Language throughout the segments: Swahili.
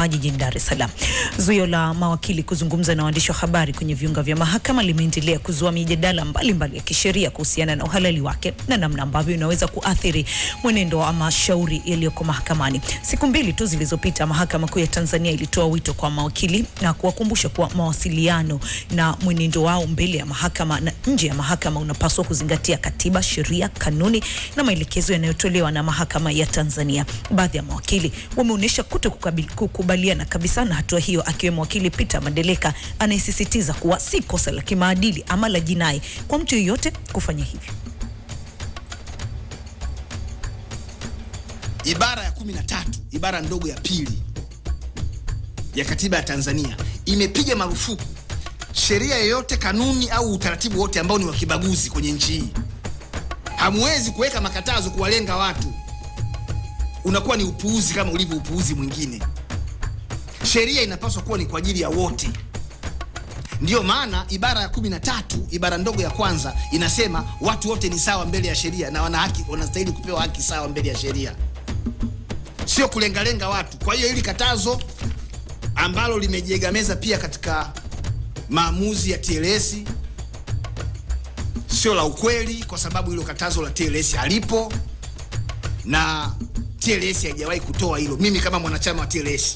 jijini Dar es Salaam. Zuio la mawakili kuzungumza na waandishi wa habari kwenye viunga vya mahakama limeendelea kuzua mijadala mbalimbali ya kisheria kuhusiana na uhalali wake na namna ambavyo inaweza kuathiri mwenendo wa mashauri yaliyoko mahakamani. Siku mbili tu zilizopita, Mahakama Kuu ya Tanzania ilitoa wito kwa mawakili na kuwakumbusha kuwa mawasiliano na mwenendo wao mbele ya mahakama na nje ya mahakama unapaswa kuzingatia katiba, sheria, kanuni na maelekezo yanayotolewa na Mahakama ya Tanzania. Baadhi ya mawakili wameonyesha kukubaliana kabisa na hatua hiyo, akiwemo wakili Peter Madeleka anayesisitiza kuwa si kosa la kimaadili ama la jinai kwa mtu yeyote kufanya hivyo. Ibara ya 13, ibara ndogo ya pili ya katiba ya Tanzania imepiga marufuku sheria yoyote, kanuni au utaratibu wote ambao ni wa kibaguzi kwenye nchi hii. Hamwezi kuweka makatazo kuwalenga watu. Unakuwa ni upuuzi kama ulivyo upuuzi mwingine. Sheria inapaswa kuwa ni kwa ajili ya wote. Ndiyo maana ibara ya 13, ibara ndogo ya kwanza inasema watu wote ni sawa mbele ya sheria na wana haki, wanastahili kupewa haki sawa mbele ya sheria. Sio kulenga watu. Kwa hiyo hili katazo ambalo limejiegameza pia katika maamuzi ya TLS sio la ukweli, kwa sababu hilo katazo la TLS halipo na TLS haijawahi kutoa hilo. Mimi kama mwanachama wa TLS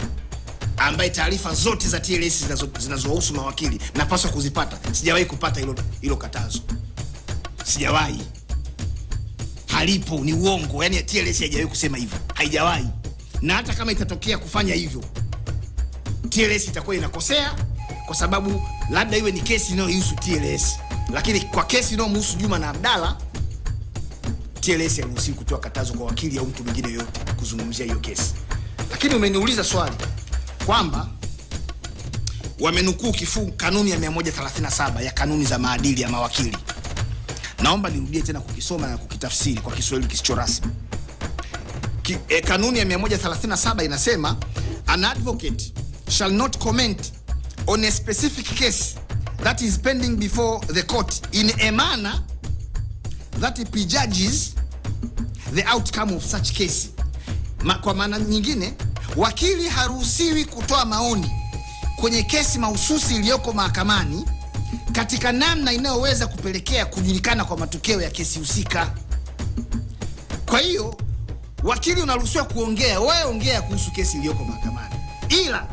ambaye taarifa zote za TLS zinazohusu mawakili napaswa kuzipata, sijawahi kupata hilo katazo. Sijawahi. Halipo, ni uongo. Yani TLS haijawahi kusema hivyo. Haijawahi. Na hata kama itatokea kufanya hivyo, TLS itakuwa inakosea, kwa sababu labda iwe ni kesi inayohusu TLS. Lakini kwa kesi inayomhusu Juma na Abdalla, TLS hairuhusiwi kutoa katazo kwa wakili au mtu mwingine yote kuzungumzia hiyo kesi. Lakini umeniuliza swali kwamba wamenukuu kifungu kanuni ya 137 ya kanuni za maadili ya mawakili. Naomba nirudie tena kukisoma na kukitafsiri kwa Kiswahili kisicho rasmi. Kanuni ya 137 inasema, an advocate shall not comment on a specific case that is pending before the court in a manner that prejudges the outcome of such case. Kwa maana nyingine, wakili haruhusiwi kutoa maoni kwenye kesi mahususi iliyoko mahakamani katika namna inayoweza kupelekea kujulikana kwa matokeo ya kesi husika. Kwa hiyo wakili unaruhusiwa kuongea, wewe ongea kuhusu kesi iliyoko mahakamani, ila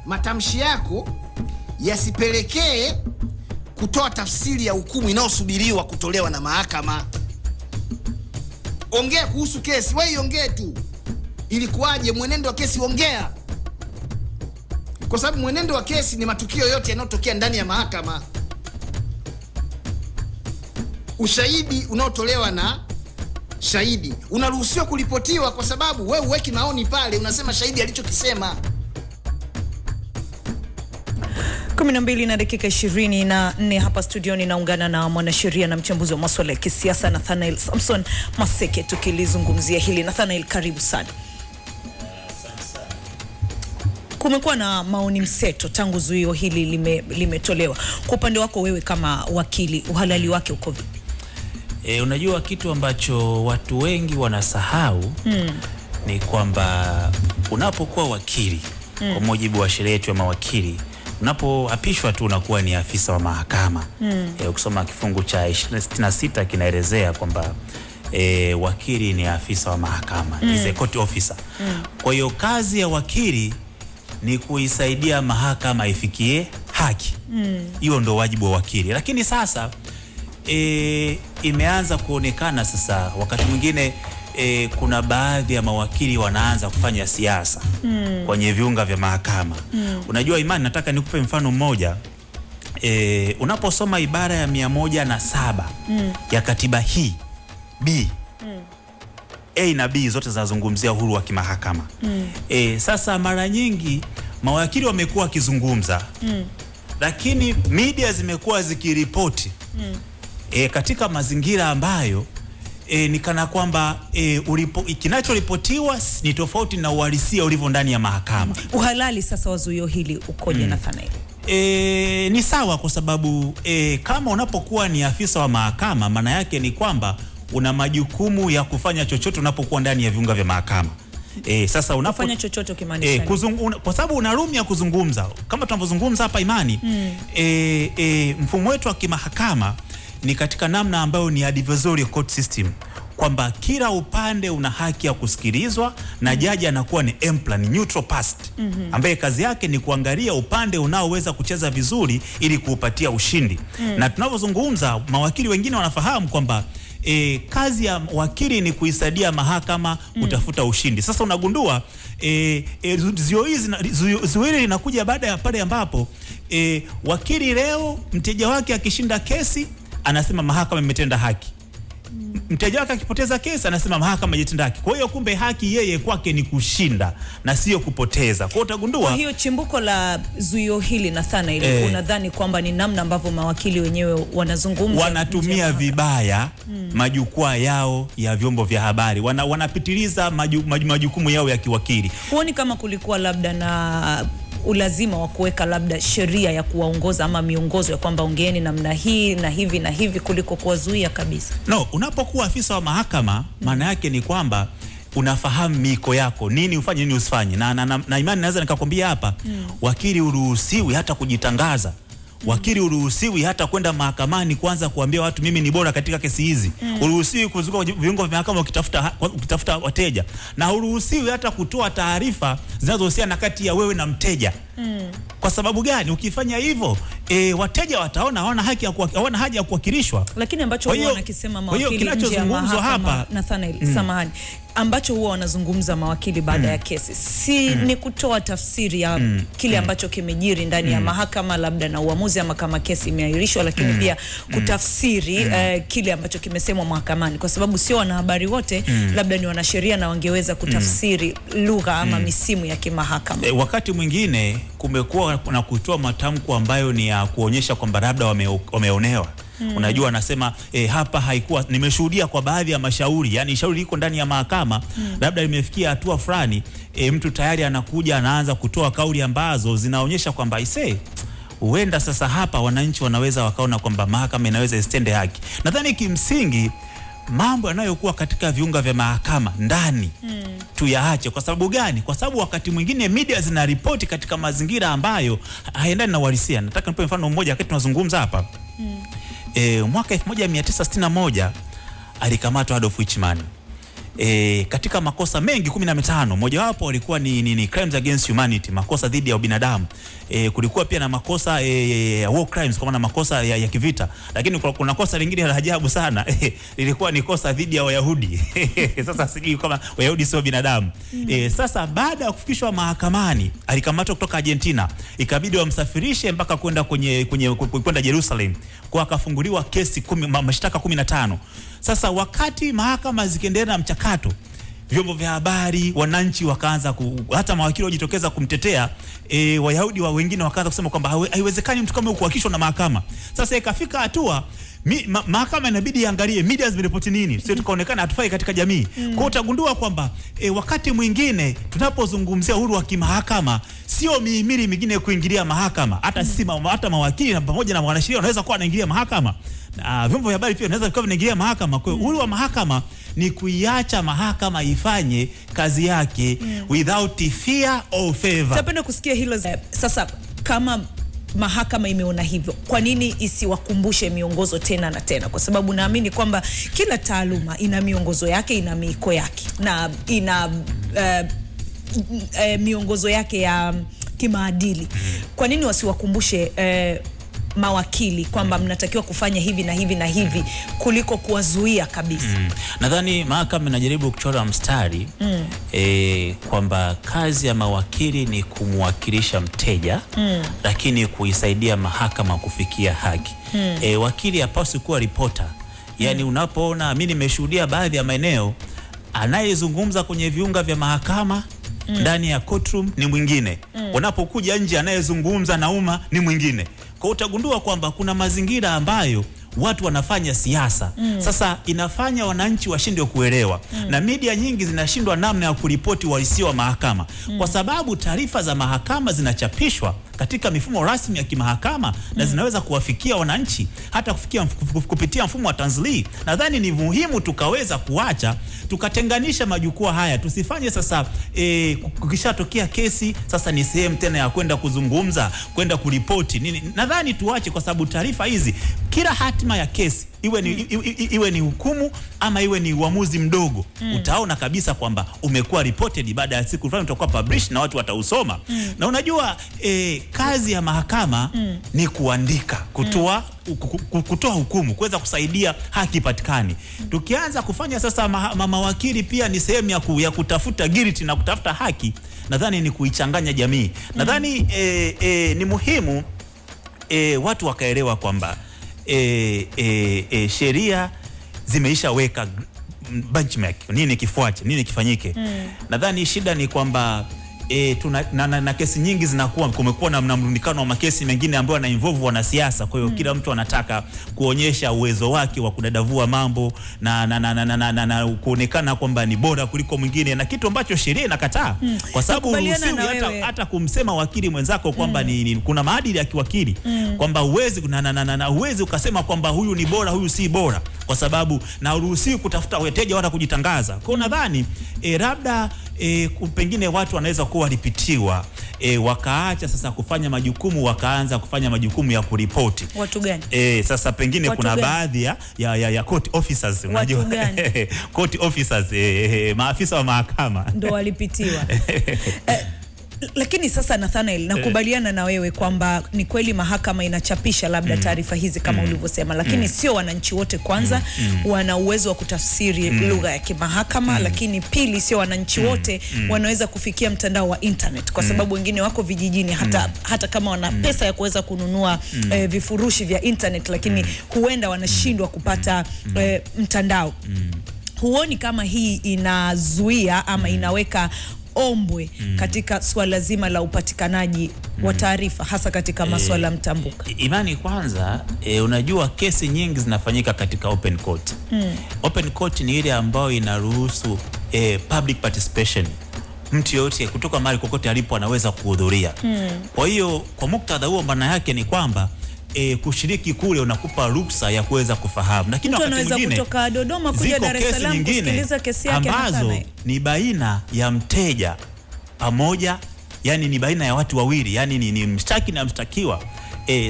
matamshi yako yasipelekee kutoa tafsiri ya hukumu inayosubiriwa kutolewa na mahakama. Ongea kuhusu kesi, wewe iongee tu. Ilikuwaje, mwenendo wa kesi ongea. Kwa sababu mwenendo wa kesi ni matukio yote yanayotokea ndani ya mahakama. Ushahidi unaotolewa na shahidi unaruhusiwa kuripotiwa, kwa sababu wewe uweki maoni pale, unasema shahidi alichokisema. 12 na dakika 24 hapa studioni, naungana na mwanasheria na mchambuzi wa masuala ya kisiasa Nathanael Samson Maseke tukilizungumzia hili. Nathanael, karibu sana. Kumekuwa na maoni mseto tangu zuio hili limetolewa. Kwa upande wako wewe kama wakili, uhalali wake uko vipi? Unajua kitu ambacho watu wengi wanasahau ni kwamba unapokuwa wakili kwa mujibu wa sheria yetu ya mawakili, unapoapishwa tu unakuwa ni afisa wa mahakama. Ukisoma kifungu cha 66 kinaelezea kwamba wakili ni afisa wa mahakama, is a court officer. Kwa hiyo kazi ya wakili ni kuisaidia mahakama ifikie haki. Hiyo ndo wajibu wa wakili. Lakini sasa imeanza kuonekana sasa wakati mwingine kuna baadhi ya mawakili wanaanza kufanya siasa kwenye viunga vya mahakama. Unajua Imani, nataka nikupe mfano mmoja. Unaposoma ibara ya 107 ya katiba hii B, A na B zote zinazungumzia uhuru wa kimahakama. Sasa mara nyingi mawakili wamekuwa wakizungumza, lakini media zimekuwa zikiripoti katika mazingira ambayo ni kana kwamba kinachoripotiwa ni tofauti na uhalisia ulivyo ndani ya mahakama. Uhalali sasa wa zuio hili ukoje Nathanael? Ni sawa, kwa sababu kama unapokuwa ni afisa wa mahakama, maana yake ni kwamba una majukumu ya kufanya chochote unapokuwa ndani ya viunga vya mahakama. Sasa unafanya chochote ukimaanisha kwa sababu una room ya kuzungumza kama tunavyozungumza hapa Imani. Mfumo wetu wa kimahakama ni katika namna ambayo ni adversarial court system, kwamba kila upande una haki ya kusikilizwa na jaji anakuwa ni neutral party ambaye kazi yake ni kuangalia upande unaoweza kucheza vizuri ili kuupatia ushindi. Na tunavyozungumza mawakili wengine wanafahamu kwamba kazi ya wakili ni kuisaidia mahakama kutafuta ushindi. Sasa unagundua zuio linakuja baada ya pale ambapo wakili leo mteja wake akishinda kesi anasema mahakama imetenda haki. Mteja wake akipoteza kesi anasema mahakama haijatenda haki. Kwa hiyo kumbe haki yeye kwake ni kushinda na sio kupoteza. Kwa hiyo utagundua, kwa hiyo chimbuko la zuio hili Nathanael, unadhani kwamba ni namna ambavyo mawakili wenyewe wanazungumza, wanatumia vibaya majukwaa yao ya vyombo vya habari, wanapitiliza majukumu yao ya kiwakili. Huoni kama kulikuwa labda na ulazima wa kuweka labda sheria ya kuwaongoza ama miongozo ya kwamba ongeeni namna hii na hivi na hivi kuliko kuwazuia kabisa? No, unapokuwa afisa wa mahakama maana yake ni kwamba unafahamu miko yako, nini ufanye nini usifanye. Na Imani naweza nikakwambia hapa, wakili uruhusiwi hata kujitangaza. Wakili uruhusiwi hata kwenda mahakamani kwanza kuambia watu mimi ni bora katika kesi hizi. Uruhusiwi kuzunguka viungo vya mahakama ukitafuta wateja. Na uruhusiwi hata kutoa taarifa zinazohusiana kati ya wewe na mteja. Kwa sababu gani? Ukifanya hivyo wateja wataona hawana haja ya kuwakilishwa. Lakini ambacho huwa wanakisema mawakili nje ya mahakama, Nathanael, samahani, ambacho huwa wanazungumza mawakili baada ya kesi si ni kutoa tafsiri ya kile ambacho kimejiri ndani ya mahakama, labda na uamuzi ama kama kesi imeahirishwa, lakini pia kutafsiri kile ambacho kimesemwa mahakamani, kwa sababu sio wanahabari wote labda ni wanasheria na wangeweza kutafsiri lugha ama misimu ya kimahakama. Wakati mwingine kumekuwa na kutoa matamko ambayo ni ya kuonyesha kwamba labda wameonewa. Unajua anasema hapa haikuwa, nimeshuhudia kwa baadhi ya mashauri, yani shauri liko ndani ya mahakama, labda limefikia hatua fulani, mtu tayari anakuja anaanza kutoa kauli ambazo zinaonyesha kwamba huenda sasa hapa wananchi wanaweza wakaona kwamba mahakama inaweza istende haki. Nadhani kimsingi mambo yanayokuwa katika viunga vya mahakama ndani tuyaache. Kwa sababu gani? Kwa sababu wakati mwingine media zinaripoti katika mazingira ambayo haendani na uhalisia. Nataka nipe mfano mmoja wakati tunazungumza hapa. Mwaka 1961 alikamatwa Adolf Eichmann katika makosa mengi 15. Moja wapo walikuwa ni crimes against humanity, makosa dhidi ya ubinadamu. Kulikuwa pia na makosa war crimes, kwa maana makosa ya kivita. Lakini kuna kosa lingine la ajabu sana lilikuwa ni kosa dhidi ya Wayahudi. Sasa sijui kama Wayahudi sio binadamu. Sasa baada ya kufikishwa mahakamani alikamatwa kutoka Argentina, ikabidi wamsafirishe mpaka kwenda Jerusalem, kwa akafunguliwa kesi mashtaka 15. Sasa wakati mahakama zikiendelea na mchakato, vyombo vya habari, wananchi wakaanza hata mawakili wajitokeza kumtetea, Wayahudi wengine wakaanza kusema kwamba haiwezekani mtu kama huyu kuhakikishwa na mahakama. Sasa ikafika hatua mahakama inabidi iangalie media zimeripoti nini, sio tukaonekana hatufai katika jamii. Kwa utagundua kwamba wakati mwingine tunapozungumzia uhuru wa kimahakama, sio mihimili mingine kuingilia mahakama. Hata sisi hata mawakili na pamoja na wanasheria wanaweza kuwa wanaingilia mahakama. Vyombo vya habari pia wanaweza kuwa wanaingilia mahakama. Kwa hiyo uhuru wa mahakama ni kuiacha mahakama ifanye kazi yake without fear or favor. Napenda kusikia hilo. Sasa kama mahakama imeona hivyo, kwa nini isiwakumbushe miongozo tena na tena? Kwa sababu naamini kwamba kila taaluma ina miongozo yake, ina miiko yake na ina miongozo yake ya kimaadili. Kwa nini wasiwakumbushe mawakili kwamba mnatakiwa kufanya hivi na hivi na hivi kuliko kuwazuia kabisa? Nadhani mahakama inajaribu kuchora mstari kwamba kazi ya mawakili ni kumwakilisha mteja, lakini kuisaidia mahakama kufikia haki. Wakili hapaswi kuwa reporter. Yani unapoona, mimi nimeshuhudia baadhi ya maeneo, anayezungumza kwenye viunga vya mahakama ndani ya courtroom ni mwingine, unapokuja nje anayezungumza na umma ni mwingine. Kwa utagundua kwamba kuna mazingira ambayo watu wanafanya siasa. Sasa inafanya wananchi washindwe kuelewa, na media nyingi zinashindwa namna ya kuripoti uhalisia wa mahakama, kwa sababu taarifa za mahakama zinachapishwa katika mifumo rasmi ya kimahakama na zinaweza kuwafikia wananchi hata kupitia mfumo wa tanzili. Nadhani ni muhimu tukaweza kuacha, tukatenganisha majukwaa haya. Tusifanye sasa kukishatokea kesi sasa ni sehemu tena ya kwenda kuzungumza, kwenda kuripoti nini. Nadhani tuache, kwa sababu taarifa hizi, kila hatima ya kesi iwe ni hukumu ama iwe ni uamuzi mdogo, utaona kabisa kwamba umekuwa reported, baada ya siku fulani utakuwa published na watu watausoma. Na unajua kazi ya mahakama ni kuandika, kutoa hukumu, kuweza kusaidia haki patikani. Tukianza kufanya sasa mawakili pia ni sehemu ya kutafuta guilty na kutafuta haki, nadhani ni kuichanganya jamii. Nadhani ni muhimu watu wakaelewa kwamba sheria zimeisha weka benchmark, nini kifuate, nini kifanyike. Nadhani shida ni kwamba na kesi nyingi zinakuwa, kumekuwa na mrundikano wa makesi mengine ambayo yana involve wanasiasa. Kwa hiyo kila mtu anataka kuonyesha uwezo wake wa kudadavua mambo na kuonekana kwamba ni bora kuliko mwingine, na kitu ambacho sheria inakataa, kwa sababu uruhusiwi hata kumsema wakili mwenzako kwamba kuna maadili ya kiwakili, kwamba uwezi ukasema kwamba huyu ni bora, huyu si bora, kwa sababu na uruhusiwi kutafuta wateja wala kujitangaza. Kwa hiyo nadhani labda pengine watu wanaweza kuwa walipitiwa, wakaacha sasa kufanya majukumu, wakaanza kufanya majukumu ya kuripoti. Watu gani? Sasa pengine watu kuna gani? Baadhi ya court officers, unajua court officers, maafisa wa mahakama ndo walipitiwa. Lakini sasa Nathanael, nakubaliana na wewe kwamba ni kweli mahakama inachapisha labda taarifa hizi kama ulivyosema, lakini sio wananchi wote kwanza wana uwezo wa kutafsiri lugha ya kimahakama, lakini pili sio wananchi wote wanaweza kufikia mtandao wa internet, kwa sababu wengine wako vijijini, hata kama wana pesa ya kuweza kununua vifurushi vya internet, lakini huenda wanashindwa kupata mtandao. Huoni kama hii inazuia ama inaweka ombwe katika swala zima la upatikanaji wa taarifa, hasa katika masuala mtambuka? Imani, kwanza unajua kesi nyingi zinafanyika katika open court. Open court ni ile ambayo inaruhusu public participation. Mtu yote kutoka mahali kokote alipo anaweza kuhudhuria. Kwa hiyo kwa muktadha huo, maana yake ni kwamba kushiriki kule unakupa ruksa ya kuweza kufahamu. Lakini wakati mwingine kutoka Dodoma kuja Dar es Salaam kusikiliza kesi yake ambazo ni baina ya mteja pamoja, yani ni baina ya watu wawili, yani ni mshtaki na mshtakiwa.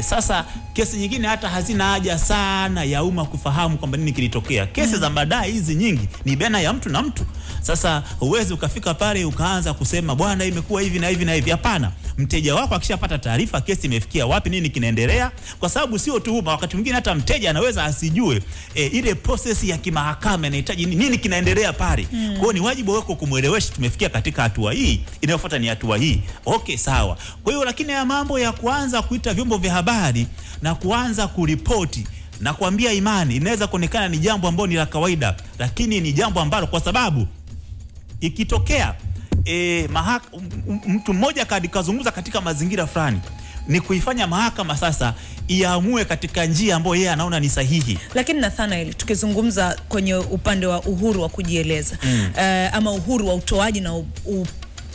Sasa kesi nyingine hata hazina haja sana ya umma kufahamu kwamba nini kilitokea. Kesi za madai hizi nyingi ni baina ya mtu na mtu. Sasa huwezi ukafika pale ukaanza kusema bwana imekuwa hivi na hivi na hivi. Hapana, mteja wako akishapata taarifa kesi imefikia wapi, nini kinaendelea, kwa sababu sio tuhuma, wakati mwingine hata mteja anaweza asijue ile process ya kimahakama inahitaji nini kinaendelea pale. Kwa hiyo ni wajibu wako kumuelewesha tumefikia katika hatua hii, inayofuata ni hatua hii. Okay, sawa. Kwa hiyo lakini ya mambo ya kuanza kuita vyombo vya habari na kuanza kuripoti na kuambia Imani, inaweza kuonekana ni jambo ambalo ni la kawaida, lakini ni jambo ambalo, kwa sababu ikitokea mtu mmoja kazungumza katika mazingira fulani, ni kuifanya mahakama sasa iamue katika njia ambayo yeye anaona ni sahihi. Lakini Nathanael, tukizungumza kwenye upande wa uhuru wa kujieleza ama uhuru wa utoaji na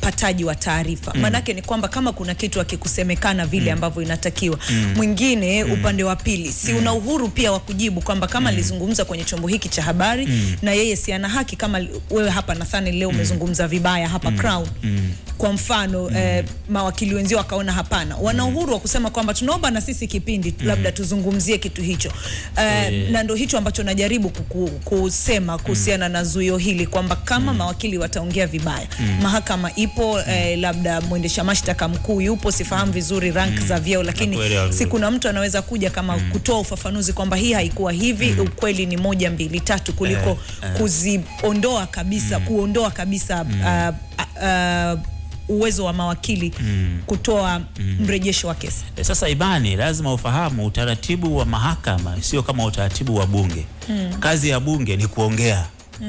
upataji wa taarifa, manake ni kwamba kama kuna kitu akikusemekana vile ambavyo inatakiwa, mwingine upande wa pili si una uhuru pia wa kujibu kwamba kama alizungumza kwenye chombo hiki cha habari na yeye si ana haki, kama wewe hapa Nathanael leo umezungumza vibaya hapa Crown kwa mfano, mawakili wenzio wakaona hapana, wana uhuru wa kusema kwamba tunaomba na sisi kipindi labda tuzungumzie kitu hicho. Na ndio hicho ambacho najaribu kusema kuhusiana na zuio hili, kwamba kama mawakili wataongea vibaya, mahakama ipo, labda mwendesha mashtaka mkuu yupo, sifahamu vizuri rank za vyeo, lakini si kuna mtu anaweza kuja kama kutoa ufafanuzi kwamba hii haikuwa hivi, ukweli ni 1 2 3, kuliko kuziondoa kabisa, kuondoa kabisa uwezo wa mawakili kutoa mrejesho wa kesi. Sasa Imani, lazima ufahamu utaratibu wa mahakama sio kama utaratibu wa bunge. Kazi ya bunge ni kuongea,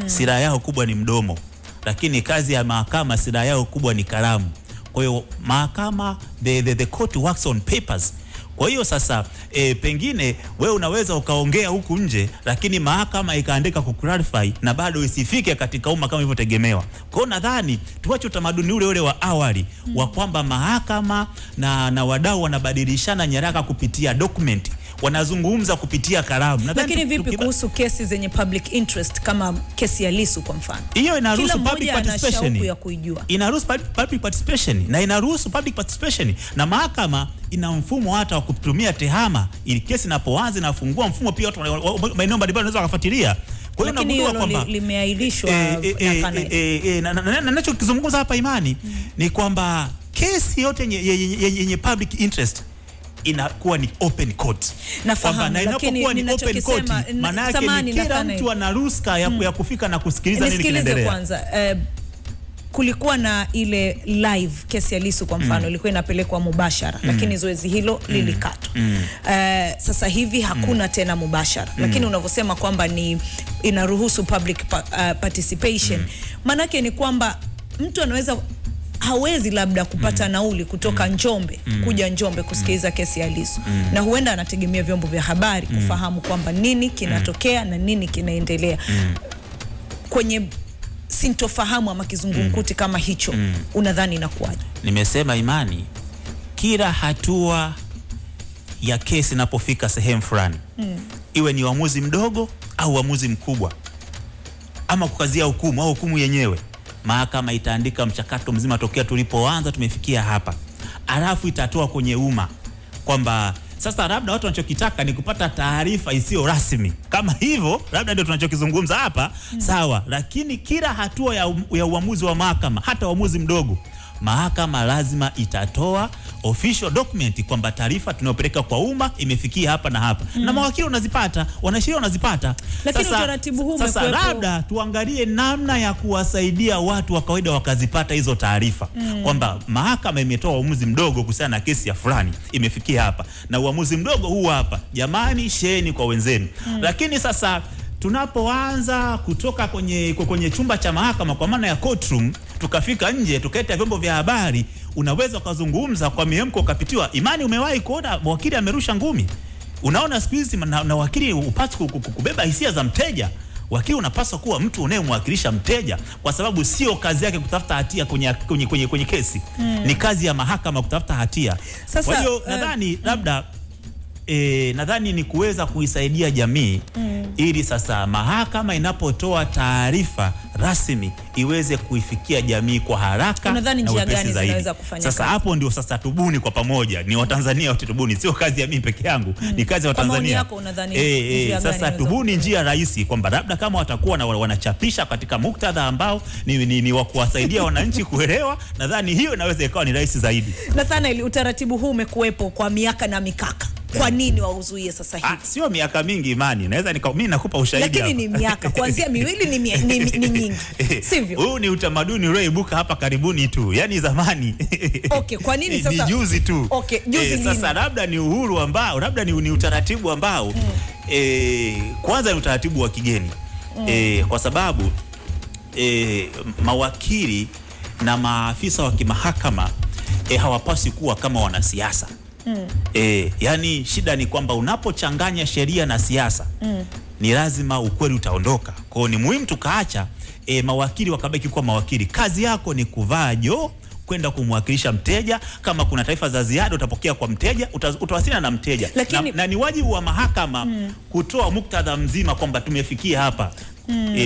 silaha yao kubwa ni mdomo, lakini kazi ya mahakama silaha yao kubwa ni kalamu. Kwa hiyo mahakama, the court works on papers. Kwa Kwa hiyo sasa pengine wewe unaweza ukaongea huku nje, lakini mahakama ikaandika kuclarify na bado isifike katika umma kama ilivyotegemewa. Kwa hiyo nadhani tuache utamaduni ule wa awali wa kwamba mahakama na wadau wanabadilishana nyaraka kupitia document, wanazungumza kupitia kalamu. Lakini vipi kuhusu kesi zenye public interest kama kesi ya Lissu kwa mfano? Hiyo inaruhusu public participation. Ya kuijua. Inaruhusu public participation na inaruhusu public participation, na mahakama ina mfumo hata wa kutumia tehama ili kesi inapoanza inafungua mfumo pia watu maeneo mbalimbali wanaweza kufuatilia. Kwa hiyo nagundua kwamba limeahirishwa ninachokizungumza hapa Imani ni kwamba kesi yote yenye public interest inakuwa ni open court. Nafahamu, na inapokuwa ni open court maana yake ni kila mtu ana ruhusa ya kufika na kusikiliza nini kinaendelea. Kwanza kulikuwa na ile live kesi ya Lissu kwa mfano ilikuwa inapelekwa mubashara, lakini zoezi hilo lilikatwa. Sasa hivi hakuna tena mubashara, lakini unavyosema kwamba ni inaruhusu public participation, maana yake ni kwamba mtu anaweza hawezi labda kupata nauli kutoka Njombe kuja Njombe kusikiliza kesi ya Lissu, na huenda anategemea vyombo vya habari kufahamu kwamba nini kinatokea na nini kinaendelea. Kwenye sintofahamu ama kizungumkuti kama hicho, unadhani inakuwaje? Nimesema Imani, kila hatua ya kesi inapofika sehemu fulani, iwe ni uamuzi mdogo au uamuzi mkubwa, ama kukazia hukumu au hukumu yenyewe, mahakama itaandika mchakato mzima tokea tulipoanza tumefikia hapa, alafu itatoa kwenye umma kwamba sasa labda watu wanachokitaka ni kupata taarifa isiyo rasmi. Kama hivyo labda ndio tunachokizungumza hapa, sawa, lakini kila hatua ya uamuzi wa mahakama, hata uamuzi mdogo, mahakama lazima itatoa official document kwamba taarifa tunayopeleka kwa umma imefikia hapa na hapa. Na mawakili wanazipata, wanasheria wanazipata. Lakini utaratibu huu sasa labda tuangalie namna ya kuwasaidia watu wa kawaida wakazipata hizo taarifa kwamba mahakama imetoa uamuzi mdogo kuhusiana na kesi ya fulani imefikia hapa, na uamuzi mdogo huu hapa, jamani sheni kwa wenzenu. Lakini sasa tunapoanza kutoka kwenye chumba cha mahakama kwa maana ya courtroom, tukafika nje tukaita vyombo vya habari, unaweza kuzungumza kwa miemko ukapitiwa. Imani, umewahi kuona wakili amerusha ngumi? Unaona siku hizi na wakili upasi kubeba hisia za mteja. Wakili unapaswa kuwa mtu unayemwakilisha mteja, kwa sababu sio kazi yake kutafuta hatia kwenye kesi. Ni kazi ya mahakama kutafuta hatia. Kwa hiyo nadhani labda nadhani ni kuweza kuisaidia jamii ili sasa mahakama inapotoa taarifa rasmi iweze kuifikia jamii kwa haraka na wepesi zaidi. Sasa hapo ndio sasa tubuni kwa pamoja, ni Watanzania wote tubuni, sio kazi ya mimi peke yangu, ni kazi ya Watanzania. Sasa tubuni njia rahisi kwamba labda kama watakuwa na wanachapisha katika muktadha ambao ni wa kuwasaidia wananchi kuelewa, nadhani hiyo inaweza ikawa ni rahisi zaidi. Nathaniel, utaratibu huu umekuwepo kwa miaka na mikaka. Kwa nini wauzuie sasa hivi? Sio miaka mingi Imani, naweza mimi nakupa ushahidi hapa. Lakini ni miaka kuanzia miwili ni nyingi. Sivyo? Huu ni utamaduni ulioibuka hapa karibuni tu. Yaani zamani. Okay, kwa nini sasa? Ni juzi tu. Okay, juzi sasa labda ni uhuru ambao, labda ni utaratibu ambao kwanza ni utaratibu wa kigeni. Kwa sababu mawakili na maafisa wa kimahakama hawapaswi kuwa kama wanasiasa. Yani shida ni kwamba unapochanganya sheria na siasa ni lazima ukweli utaondoka. Kwa hiyo ni muhimu tukaacha mawakili wakabaki kuwa mawakili. Kazi yako ni kuvaa joo kwenda kumwakilisha mteja. Kama kuna taarifa za ziada utapokea kwa mteja, utawasiliana na mteja. Na ni wajibu wa mahakama kutoa muktadha mzima kwamba tumefikia hapa.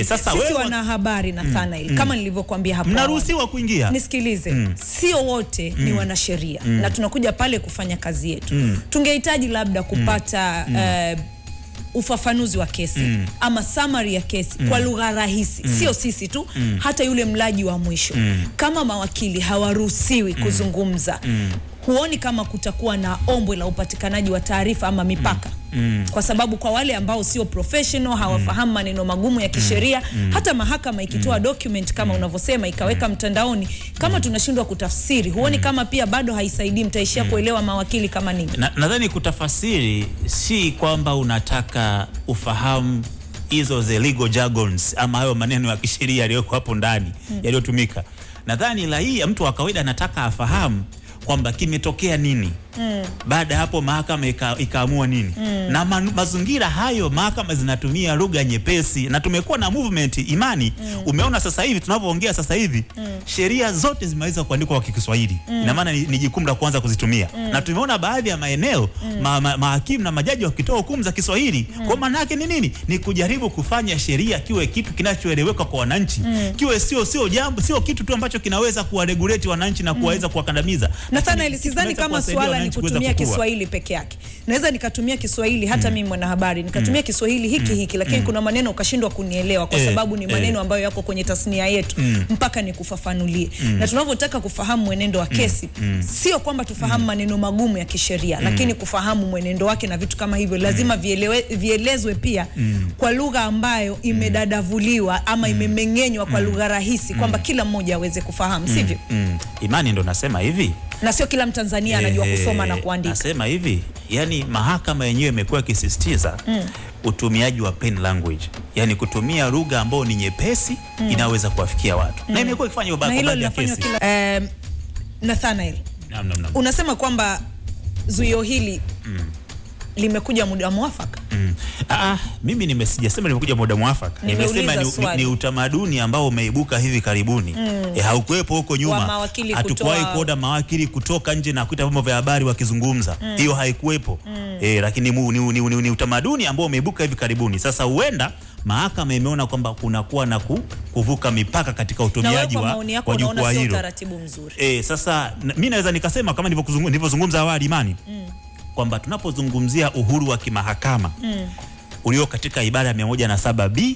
Sasa sisi wana habari na Nathaniel, kama nilivyokuambia hapo, mnaruhusiwa kuingia. Nisikilize, sio wote ni wanasheria na tunakuja pale kufanya kazi yetu. Tungehitaji labda kupata ufafanuzi wa kesi ama summary ya kesi kwa lugha rahisi. Sio sisi tu, hata yule mlaji wa mwisho. Kama mawakili hawaruhusiwi kuzungumza, huoni kama kutakuwa na ombwe la upatikanaji wa taarifa ama mipaka? Kwa sababu kwa wale ambao sio professional, hawafahamu maneno magumu ya kisheria, hata mahakama ikitoa document kama unavyosema ikaweka mtandaoni, kama tunashindwa kutafsiri, huoni kama pia bado haisaidii, mtaishia kuelewa mawakili kama nini? Nadhani kutafasiri si kwamba unataka ufahamu hizo the legal jargons ama hayo maneno ya kisheria yaliyoko hapo ndani yaliyotumika. Nadhani la hii mtu wa kawaida anataka afahamu kwamba kimetokea nini. Baada ya hapo mahakama ikaamua nini? Na mazingira hayo mahakama zinatumia lugha nyepesi, na tumekuwa na movement Imani. Umeona sasa hivi tunavyoongea sasa hivi sheria zote zimeweza kuandikwa kwa Kiswahili. Ina maana ni jukumu la kwanza kuzitumia. Na tumeona baadhi ya maeneo mahakimu na majaji wakitoa hukumu za Kiswahili. Kwa maana yake ni nini? Ni kujaribu kufanya sheria kiwe kitu kinachoeleweka kwa wananchi. Kiwe sio jambo, sio kitu tu ambacho kinaweza kuwaregulate wananchi na kuwaweza kuwakandamiza. Nathanael, sidhani kama swala ni kutumia Kiswahili peke yake. Naweza nikatumia Kiswahili hata mimi mwanahabari nikatumia Kiswahili hiki lakini kuna maneno ukashindwa kunielewa kwa sababu ni maneno ambayo yako kwenye tasnia yetu mpaka nikufafanulie. Na tunavyotaka kufahamu mwenendo wa kesi sio kwamba tufahamu maneno magumu ya kisheria, lakini kufahamu mwenendo wake na vitu kama hivyo lazima vielezwe pia kwa lugha ambayo imedadavuliwa ama imemeng'enywa kwa lugha rahisi kwamba kila mmoja aweze kufahamu, sivyo? Imani, ndo nasema hivi. Na sio kila Mtanzania anajua kusoma na kuandika. Nasema hivi, yani mahakama yenyewe imekuwa ikisisitiza utumiaji wa plain language. Yani kutumia lugha ambayo ni nyepesi inaweza kuwafikia watu. Na imekuwa ikifanya hivyo baadhi ya kesi. Nathanael, unasema kwamba zuio hili limekuja muda mwafaka? Mimi sijasema limekuja muda mwafaka. Nimesema ni utamaduni ambao umeibuka hivi karibuni. Haukuwepo huko nyuma. Hatukuwahi kuona mawakili kutoka nje na kuita vyombo vya habari wakizungumza. Hiyo haikuwepo. Lakini ni utamaduni ambao umeibuka hivi karibuni. Sasa huenda mahakama imeona kwamba kunakuwa na kuvuka mipaka katika utumiaji wa jukwaa hilo. Sasa mimi naweza nikasema kama nilivyozungumza awali Imani, kwamba tunapozungumzia uhuru wa kimahakama ulio katika ibara ya 107B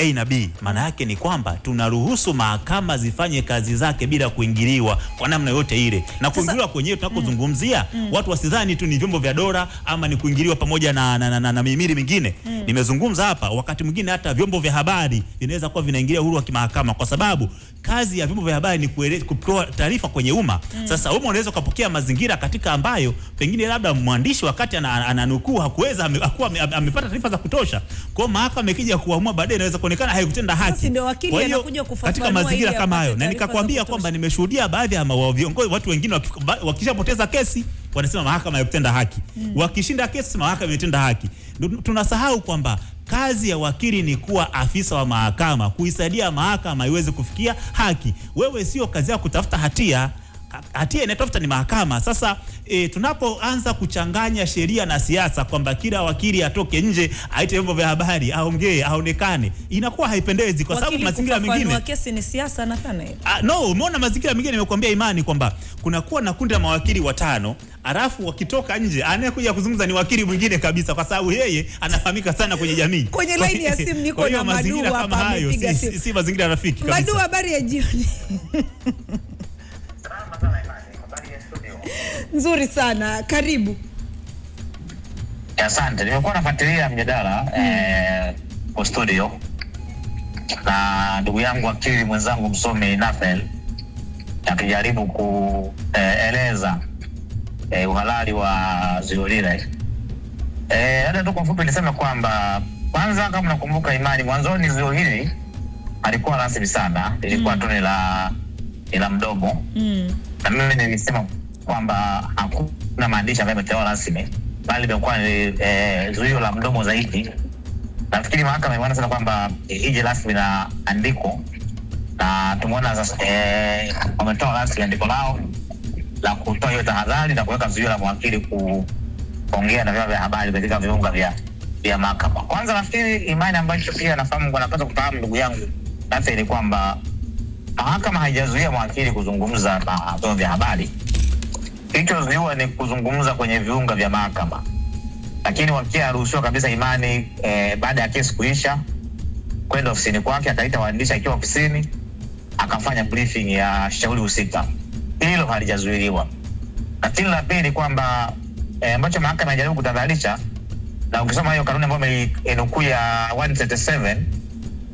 A na B, maana yake ni kwamba tunaruhusu mahakama zifanye kazi zake bila kuingiliwa kwa namna yote ile. Na kuingiliwa kwenyewe tunapozungumzia watu wasidhani tu ni vyombo vya dola ama ni kuingiliwa pamoja na mihimili mingine. Nimezungumza hapa wakati mwingine hata vyombo vya habari vinaweza kuwa vinaingilia uhuru wa kimahakama, kwa sababu kazi ya vyombo vya habari ni kutoa taarifa kwenye umma. Sasa umma unaweza kupokea mazingira katika ambayo pengine labda mwandishi wakati ananukuu hakuweza amepata taarifa za kutosha. Kwa hiyo mahakama ikija kuamua baadaye inaweza kuonekana haikutenda haki. Kwa hiyo katika mazingira kama hayo, na nikakwambia kwamba nimeshuhudia baadhi ya viongozi, watu wengine wakishapoteza kesi wanasema mahakama haikutenda haki. Wakishinda kesi mahakama imetenda haki. Tunasahau kwamba kazi ya wakili ni kuwa afisa wa mahakama, kuisaidia mahakama iweze kufikia haki. Wewe sio kazi yako kutafuta hatia. Hatia inatafuta ni mahakama. Sasa tunapoanza kuchanganya sheria na siasa kwamba kila wakili atoke nje aite vyombo vya habari aongee aonekane, inakuwa haipendezi, kwa sababu mazingira mengine wa kesi ni siasa. Nathanael, no, umeona mazingira mengine nimekuambia Imani kwamba kunakuwa na kundi la mawakili 5, alafu wakitoka nje anayekuja kuzungumza ni wakili mwingine kabisa, kwa sababu yeye anafahamika sana kwenye jamii. Kwenye line ya simu niko na Madu hapa, hayo si mazingira rafiki kabisa. Madu, habari ya jioni? Nzuri sana, karibu. Asante, nimekuwa nafuatilia mjadala kwa studio na ndugu yangu wakili mwenzangu msomi Nathanael akijaribu kueleza uhalali wa zuio lile. Hata tu kwa fupi niseme kwamba kwanza, kama nakumbuka Imani, mwanzoni zuio hili alikuwa rasmi sana, ilikuwa tu ni la mdomo. Na mimi nilisema kwamba hakuna maandishi ambayo yametolewa rasmi, bali imekuwa ni zuio la mdomo zaidi. Nafikiri mahakama imeona sana kwamba ije rasmi na andiko, na tumeona sasa wametoa rasmi andiko lao la kutoa hiyo tahadhari na kuweka zuio la mawakili kuongea na vyombo vya habari katika viunga vya mahakama. Kwanza nafikiri Imani, ambacho pia nafahamu wanapaswa kufahamu ndugu yangu nafikiri kwamba mahakama haijazuia mawakili kuzungumza na vyombo vya habari. Kilichozuiwa ni kuzungumza kwenye viunga vya mahakama. Lakini wakili anaruhusiwa kabisa Imani, baada ya kesi kuisha, kwenda ofisini kwake, ataita waandishi akiwa ofisini, akafanya briefing ya shauri husika. Hilo halijazuiliwa. Lakini la pili kwamba ambacho mahakama inajaribu kutadhalisha, na ukisoma hiyo kanuni ambayo imenukuu ya 137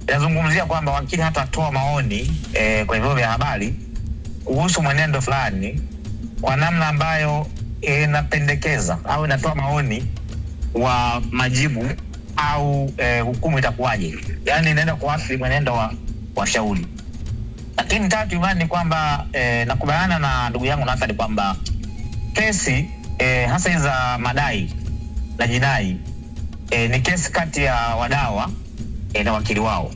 inazungumzia kwamba wakili hatatoa maoni kwenye vyombo vya habari kuhusu mwenendo fulani kwa namna ambayo inapendekeza au inatoa maoni wa majibu au hukumu itakuwaje, yani inaenda kuathiri mwenendo wa shauri. Lakini tatu Imani ni kwamba nakubaliana na ndugu yangu Nathanael kwamba kesi hasa za madai na jinai ni kesi kati ya Wadawa na wakili wao.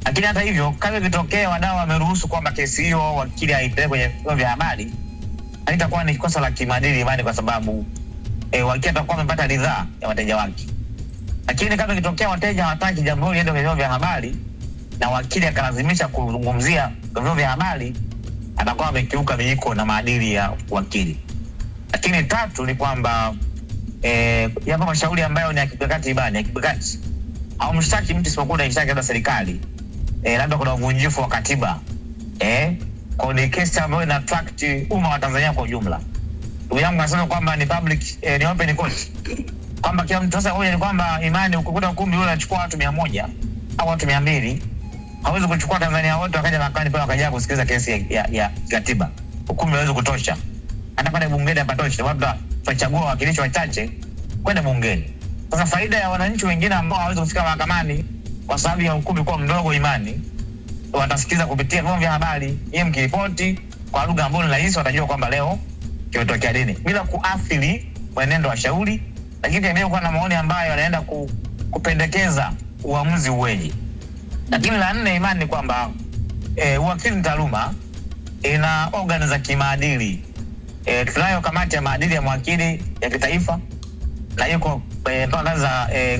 Lakini hata hivyo, kama ikitokea Wadawa wameruhusu kwamba kesi hiyo wakili aipeleke kwenye vyombo vya habari, haitakuwa ni kosa la kimaadili imani, kwa sababu wakili atakuwa amepata ridhaa ya wateja wake. Lakini kama ikitokea wateja hawataki jambo hilo liende kwenye vyombo vya habari na wakili akalazimisha kuzungumzia vyombo vya habari, atakuwa amekiuka miiko na maadili ya wakili. Lakini tatu ni kwamba yapo mashauri ambayo ni ya kibakati imani, ya kibakati. Au mshtaki mtu isipokuwa na mshtaki wa serikali. Labda kuna uvunjifu wa katiba. Kwa ni kesi ambayo ina attract umma wa Tanzania kwa ujumla. Ndugu yangu anasema kwamba ni public, ni open court. Kwamba kila mtu sasa hoja ni kwamba imani ukikuta ukumbi ule unachukua watu 100 au watu 200, hawezi kuchukua Tanzania wote wakaja mahakamani pale wakaja kusikiliza kesi ya katiba. Ukumbi hawezi kutosha. Hata pale bungeni hapatoshi, labda tutachagua wawakilishi wachache kwenda bungeni. Sasa faida ya wananchi wengine ambao hawezi kufika mahakamani kwa sababu ya ukumbi kwa mdogo imani, watasikiza kupitia vyombo vya habari. Yeye mkiripoti kwa lugha ambayo ni rahisi, watajua kwamba leo kimetokea nini bila kuathiri mwenendo wa shauri, lakini pia kwa na maoni ambayo yanaenda kupendekeza uamuzi uweje. Lakini la nne imani ni kwamba uwakili taaluma ina organ za kimaadili. Tunayo kamati ya maadili ya mawakili ya kitaifa na yuko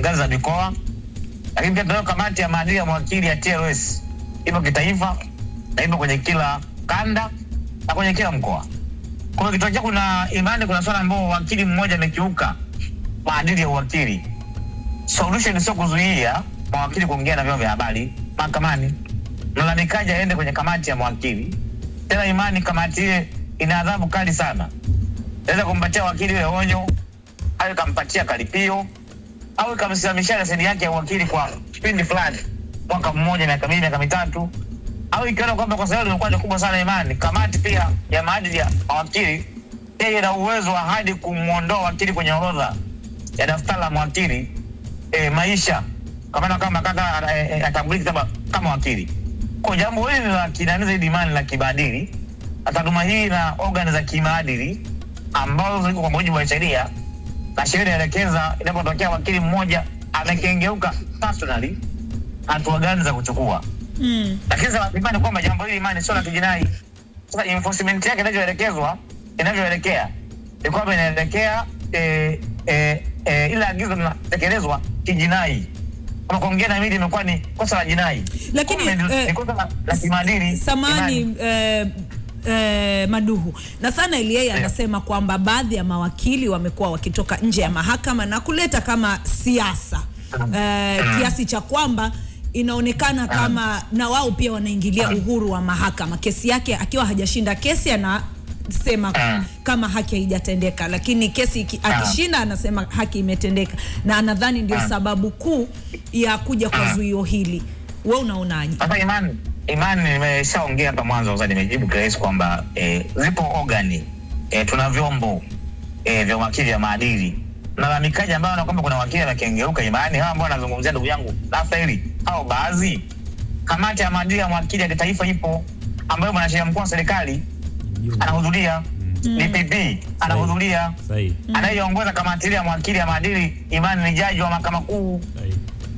ngazi za mikoa. Lakini pia tunayo kamati ya maadili ya mawakili ya TLS, ipo kitaifa na ipo kwenye kila kanda na kwenye kila mkoa. Kwa hiyo kitokea kuna imani kuna swala ambao wakili mmoja amekiuka maadili ya uwakili, solution sio kuzuia mawakili kuongea na vyombo vya habari mahakamani. Mlalamikaji aende kwenye kamati ya mawakili. Tena imani kamati ile ina adhabu kali sana. Inaweza kumpatia wakili ile onyo, au ikampatia karipio, au ikamsimamisha leseni yake ya wakili kwa kipindi fulani, mwaka mmoja, miaka miwili, miaka mitatu, au ikiona kwamba kwa sababu ilikuwa ni kubwa sana imani, kamati pia ya maadili ya mawakili yeye ina uwezo wa hadi kumuondoa wakili kwenye orodha ya daftari la mawakili maisha, kama kaka atambulika kama wakili. Kwa jambo hili la kinaniza imani la kimaadili, taaluma hii na organ za kimaadili ambazo ziko kwa mujibu wa sheria, na sheria inaelekeza inapotokea wakili mmoja amekengeuka personally hatua gani za kuchukua. Lakini sasa imani kwamba jambo hili imani sio la kijinai. Sasa enforcement yake inavyoelekea ni kwamba inaelekea ila agizo linatekelezwa kijinai. Kama kuongea na mimi imekuwa ni kosa la jinai. Lakini ni kosa la kimaadili. Samani Maduhu, Nathanael yeye anasema kwamba baadhi ya mawakili wamekuwa wakitoka nje ya mahakama na kuleta kama siasa kiasi cha kwamba inaonekana kama na wao pia wanaingilia uhuru wa mahakama. Kesi yake akiwa hajashinda kesi anasema kama haki haijatendeka, lakini kesi akishinda anasema haki imetendeka, na anadhani ndio sababu kuu ya kuja kwa zuio hili. Wewe unaonaje? Hapa imani nimeshaongea hapa mwanzo, sasa nimejibu kesi kwamba zipo organi, tuna vyombo vya wakili ya maadili. Mlalamikaji ambao anaona kwamba kuna wakili anakengeuka imani, hawa ambao anazungumzia ndugu yangu Rafaeli au baadhi, kamati ya maadili ya mawakili ya kitaifa ipo, ambayo mwanasheria mkuu wa serikali anahudhuria, DPP anahudhuria. Anayeongoza kamati ya mawakili ya maadili imani ni jaji wa mahakama kuu.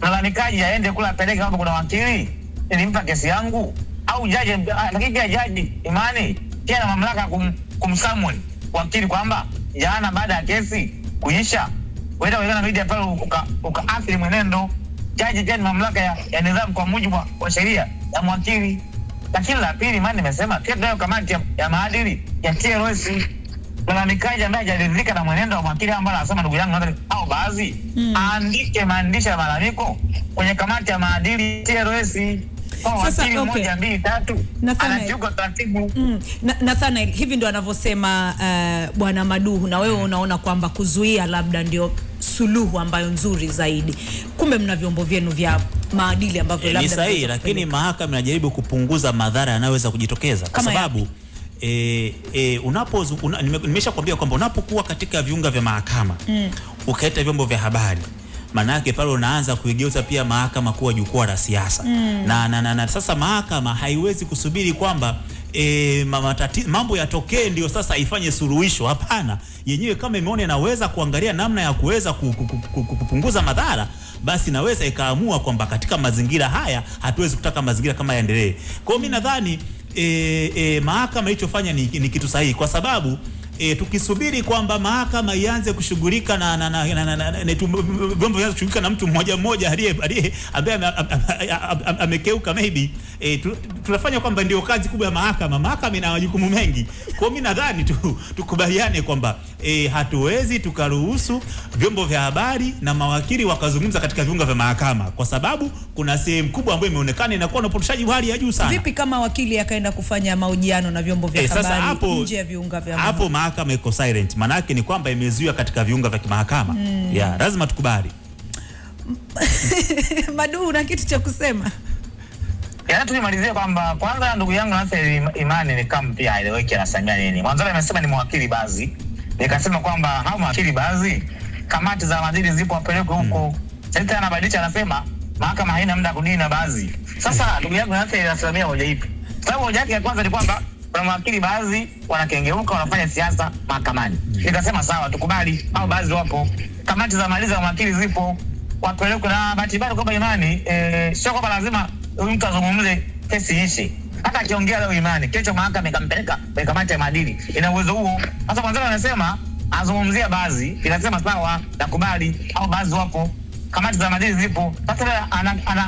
Mlalamikaji aende kula apeleke kama kuna wakili nilimpa kesi yangu, au jaji, lakini pia jaji imani pia na mamlaka kumsummon wakili kwamba jana baada ya kesi kuisha wewe unaona media pale ukaathiri mwenendo. Jaji pia ni mamlaka ya nidhamu kwa mujibu wa sheria ya mwakili. Lakini la pili imani nimesema pia tunayo kamati ya maadili ya TLS. Mlalamikaji ambaye hajaridhika na mwenendo wa mwakili ambaye anasema ndugu yangu au baadhi aandike maandishi ya malalamiko kwenye kamati ya maadili TLS. Sasa okay. 1, 2, 3 anajiuka taratibu. Nathanael, hivi ndio anavyosema Bwana Maduhu, na wewe unaona kwamba kuzuia labda ndio suluhu ambayo nzuri zaidi. Kumbe mna vyombo vyenu vya maadili ambavyo labda ni sahihi, lakini mahakama inajaribu kupunguza madhara yanayoweza kujitokeza kwa sababu nimeshakwambia kwamba unapokuwa katika viunga vya mahakama ukaita vyombo vya habari, manake pale unaanza kuigeuza pia mahakama kuwa jukwaa la siasa. Na sasa mahakama haiwezi kusubiri kwamba mambo yatokee ndio sasa ifanye suluhisho. Hapana, yenyewe kama imeona inaweza kuangalia namna ya kuweza kupunguza madhara, basi naweza ikaamua kwamba katika mazingira haya hatuwezi kutaka mazingira kama yaendelee. Kwa hiyo mimi nadhani mahakama ilichofanya ni kitu sahihi, kwa sababu tukisubiri kwamba mahakama ianze kushughulika na vyombo vya kushughulika na mtu mmoja mmoja ambaye amekeuka, maybe tunafanya kwamba ndio kazi kubwa ya mahakama. Mahakama ina majukumu mengi. Kwa mimi nadhani tukubaliane kwamba hatuwezi tukaruhusu vyombo vya habari na mawakili wakazungumza katika viunga vya mahakama, kwa sababu kuna sehemu kubwa ambayo imeonekana inakuwa na upotoshaji wa hali ya juu sana. Vipi kama wakili akaenda kufanya mahojiano na vyombo vya habari nje ya viunga vya mahakama? Hapo mahakama iko silent. Maana yake ni kwamba imezuia katika viunga vya kimahakama. Lazima tukubali. Madu, una kitu cha kusema? Tumalizie kwamba kwanza ndugu yangu Nasser Imani ni kama pia haeleweki anasamia nini. Mwanzo amesema ni mawakili baadhi. Nikasema kwamba hao mawakili baadhi kamati za maadili zipo wapelekwe huko. Sasa anabadilisha, anasema mahakama haina muda kudini na baadhi. Sasa ndugu yangu Nasser anasamia hoja ipi? Sababu hoja yake ya kwanza ni kwamba kuna mawakili baadhi wanakengeuka, wanafanya siasa mahakamani. Nikasema sawa, tukubali au baadhi wapo. Kamati za maadili za mawakili zipo, wapelekwe. Na batibari kwamba Imani sio kwamba lazima mtu azungumze kesi ishi. Hata akiongea leo Imani, kesho mahakama ikampeleka kwa kamati ya maadili, ina uwezo huo. Sasa kwanza anasema azungumzia baadhi, inasema sawa, nakubali au baadhi wapo, kamati za maadili zipo. Sasa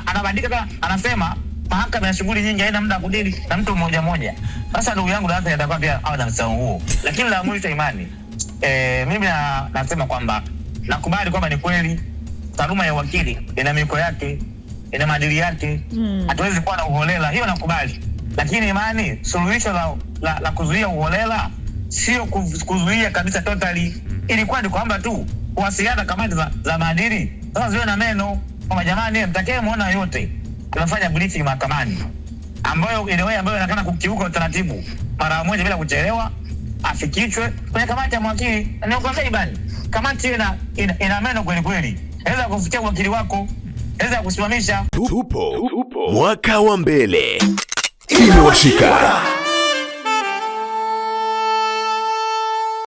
anabadilika, anasema mahakama ya shughuli nyingi haina muda kudili na mtu mmoja mmoja. Sasa ndugu yangu Nasser atakuwa pia au na msao huo. Lakini la mwisho Imani, mimi nasema kwamba nakubali kwamba ni kweli taaluma ya wakili ina miko yake, ina maadili yake. Hatuwezi kuwa na uholela, hiyo nakubali. Lakini Imani, suluhisho la kuzuia uholela sio kuzuia kabisa totally. Ilikuwa ni kwamba tu kuwasiliana kamati za maadili sasa ziwe na meno kama jamani, mtakayemuona yote tunafanya briefing mahakamani, ambayo ile ambayo inakana kukiuka utaratibu mara moja bila kuchelewa, afikishwe kwenye kamati ya mawakili. Na nikwambia Ibani, kamati ina meno kweli kweli. Inaweza kufikia wakili wako, inaweza kusimamisha. Tupo mwaka wa mbele. Imewashika.